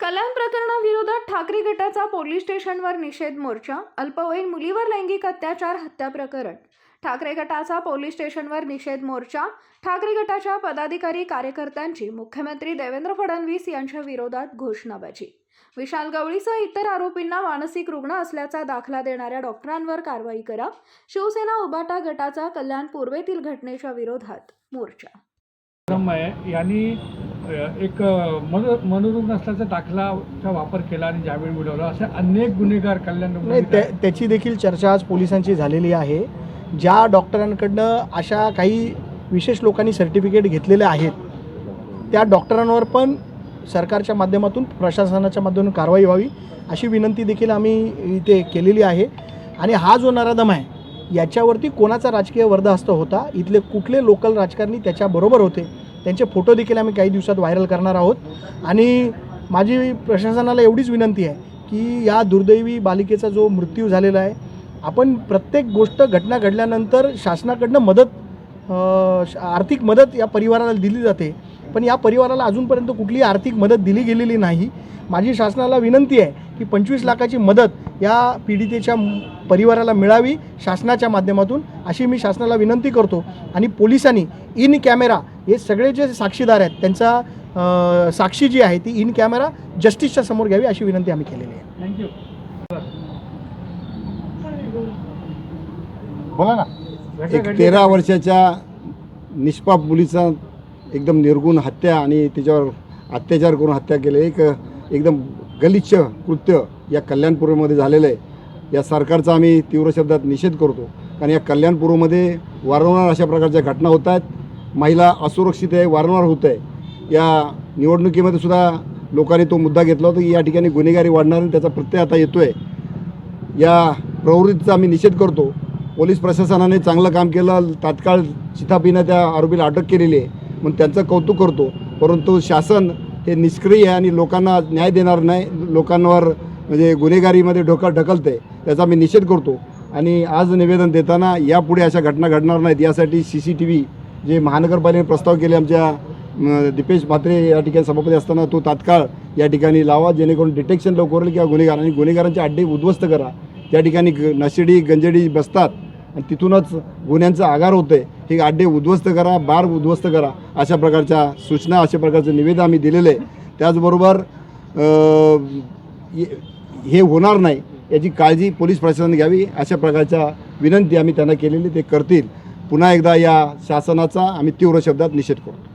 कल्याण प्रकरणाविरोधात ठाकरे गटाचा पोलीस स्टेशनवर निषेध मोर्चा. अल्पवयीन मुलीवर लैंगिक अत्याचार हत्या प्रकरण. ठाकरे गटाचा पोलीस स्टेशनवर निषेध मोर्चा. ठाकरे गटाच्या पदाधिकारी कार्यकर्त्यांची मुख्यमंत्री देवेंद्र फडणवीस यांच्या विरोधात घोषणाबाजी. विशाल गवळीसह इतर आरोपींना मानसिक रुग्ण असल्याचा दाखला देणाऱ्या डॉक्टरांवर कारवाई करा. शिवसेना उभाटा गटाचा कल्याण पूर्वेतील घटनेच्या विरोधात मोर्चा. यांनी एक मनोरुग्ण असल्याचा दाखलाचा वापर केला आणि जामीन मिळवला असे अनेक गुन्हेगार कल्याण त्याची देखील चर्चा आज पोलिसांची झालेली आहे. ज्या डॉक्टरांकडनं अशा काही विशेष लोकांनी सर्टिफिकेट घेतलेले आहेत त्या डॉक्टरांवर पण सरकारच्या माध्यमातून प्रशासनाच्या माध्यमातून कारवाई व्हावी अशी विनंती देखील आम्ही इथे केलेली आहे. आणि हा जो नराधम आहे याच्यावरती कोणाचा राजकीय वर्धहस्त होता, इथले कुठले लोकल राजकारणी त्याच्याबरोबर होते, त्यांचे फोटो देखील आम्ही काही दिवसात व्हायरल करणार आहोत. आणि माझी प्रशासनाला एवढीच विनंती आहे की या दुर्दैवी बालिकेचा जो मृत्यू झालेला आहे, आपण प्रत्येक गोष्ट घटना घडल्यानंतर शासनाकडनं मदत आर्थिक मदत या परिवाराला दिली जाते, पण या परिवाराला अजूनपर्यंत कुठलीही आर्थिक मदत दिली गेलेली नाही. माझी शासनाला विनंती आहे की 25 लाखाची मदत या पीडितेच्या परिवाराला मिळावी शासनाच्या माध्यमातून, अशी मी शासनाला विनंती करतो. आणि पोलिसांनी इन कॅमेरा हे सगळे जे साक्षीदार आहेत त्यांचा साक्षी जी आहे ती इन कॅमेरा जस्टिसच्या समोर घ्यावी अशी विनंती आम्ही केलेली आहे. थँक्यू. बोला ना. 13 वर्षाच्या निष्पाप मुलीचा एकदम निर्गुण हत्या आणि त्याच्यावर अत्याचार करून हत्या केले, एकदम गलिच्छ कृत्य या कल्याणपूर्वमध्ये झालेलं आहे. या सरकारचा आम्ही तीव्र शब्दात निषेध करतो. कारण या कल्याणपूर्वमध्ये वारंवार अशा प्रकारच्या घटना होत आहेत. महिला असुरक्षित आहे, वारंवार होत आहे. या निवडणुकीमध्ये सुद्धा लोकांनी तो मुद्दा घेतला होता की या ठिकाणी गुन्हेगारी वाढणार आणि त्याचा प्रत्यय आता येतो आहे. या प्रवृत्तीचा आम्ही निषेध करतो. पोलीस प्रशासनाने चांगलं काम केलं, तात्काळ चिथापीनं त्या आरोपीला अटक केलेली आहे, म्हणून त्यांचं कौतुक करतो. परंतु शासन हे निष्क्रिय आहे आणि लोकांना न्याय देणार नाही, लोकांवर म्हणजे गुन्हेगारीमध्ये ढकलते, त्याचा मी निषेध करतो. आणि आज निवेदन देताना यापुढे अशा घटना घडणार नाहीत यासाठी CCTV जे महानगरपालिकेने प्रस्ताव केले, आमच्या दीपेश म्हात्रे या ठिकाणी सभापती असताना तो तात्काळ या ठिकाणी लावा, जेणेकरून डिटेक्शन लवकर होईल किंवा गुन्हेगारांचे अड्डे उद्ध्वस्त करा. त्या ठिकाणी नशेडी गंजेडी बसतात आणि तिथूनच गुन्ह्यांचा आगार होतं आहे. हे अड्डे उद्ध्वस्त करा, बार उद्ध्वस्त करा, अशा प्रकारच्या सूचना, अशा प्रकारचं निवेदन आम्ही दिलेलं आहे. त्याचबरोबर हे होणार नाही याची काळजी पोलीस प्रशासनाने घ्यावी अशा प्रकारच्या विनंती आम्ही त्यांना केलेली, ते करतील. पुन्हा एकदा या शासनाचा आम्ही तीव्र शब्दात निषेध करतो.